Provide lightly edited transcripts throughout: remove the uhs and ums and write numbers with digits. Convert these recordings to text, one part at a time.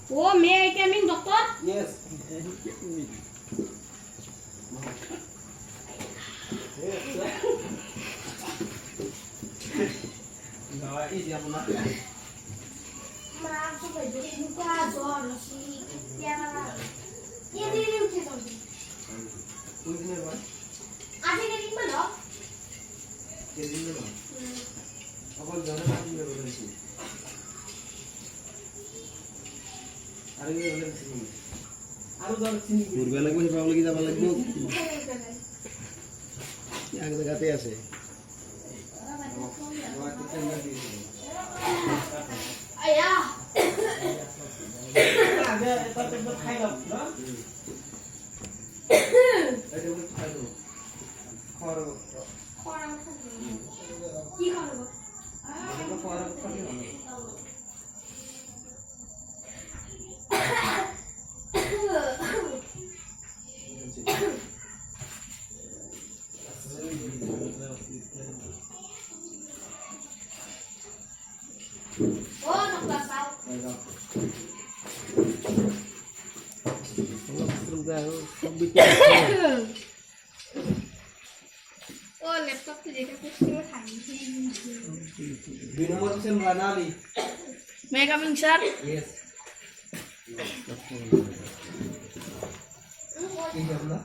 Oh, may I come in, doctor? Yes. Nah, ini siapa nak? Maaf, supaya jadi muka zor si tiara. Ini dia udah sampai. Kuih ni apa? Ada yang mana? Jadi ni apa? Apa jalan lagi ni berada sini? Ada yang berada sini. Ada jalan sini. Purba lagi masih lagi sama lagi. Yang dekat ya sih. Waktu tengah di sini. Ayah. Ada tempat khayal, tak? Ada tempat khayal. Kor. Orang kan. Iya kan. Ada kor khayal. Oh, dokter tahu. Oh, laptop tuh jadi aku sih Di nomor sen Ranali. May I come in, sir? Yes. Ini apa?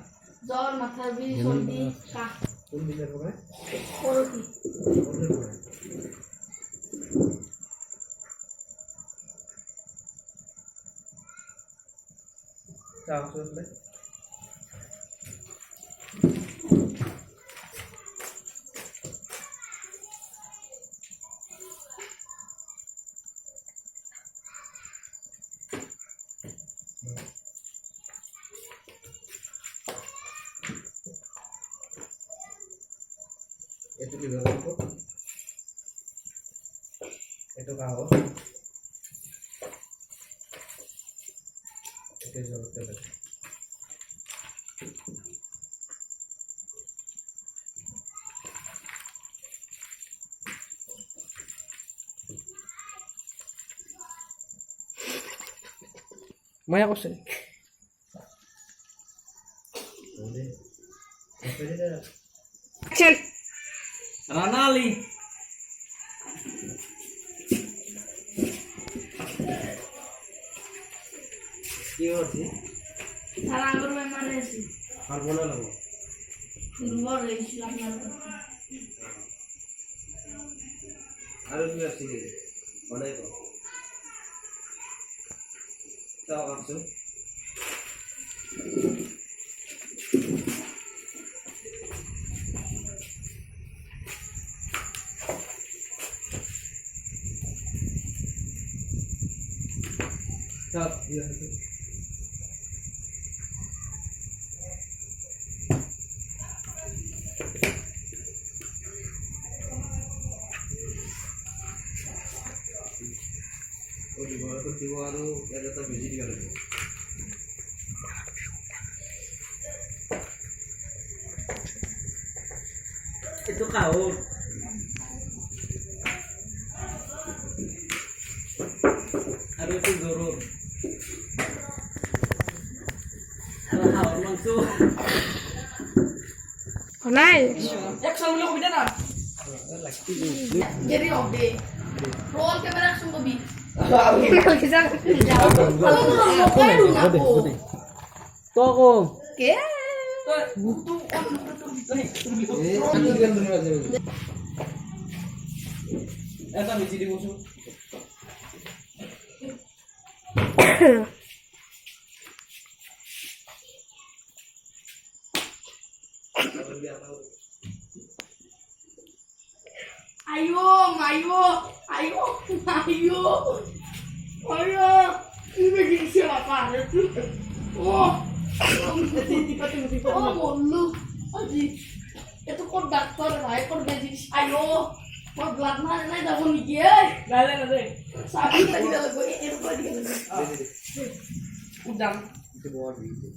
Zor, mata bi, soldi, kah, Kau bisa apa? koroti. Tahu sudah. Itu juga apa? Itu kau. Itu juga. Maya ko sih. Action. Ranali. Iya sih. Sarang bermain sih. Harbola lagu. Luar dari Islam. Harus juga sih. Mana itu? Tahu langsung. Tahu, iya itu. Oh, di bawah tu ada tak biji di dalam. Itu kau. Ada itu dorong. Ada hal langsung. Oh, nice. Yak sama lo bida na. Jadi oke. Roll kamera langsung kobi. Kita kalau mau kayak dulu aku. To ako. Oke. Ini kan benar aja. Essa biji di musuh. Ayo, ayo, ayo, ayo, ayo. Ini begini siapa? Oh, oh, mulu. Aji, itu kok dokter, kok gaji. Ayo, kok gelar mana? Nih dah mau nikah. Gale. Sabi tadi dah gue ini gue dia. Udang. Itu bawa duit.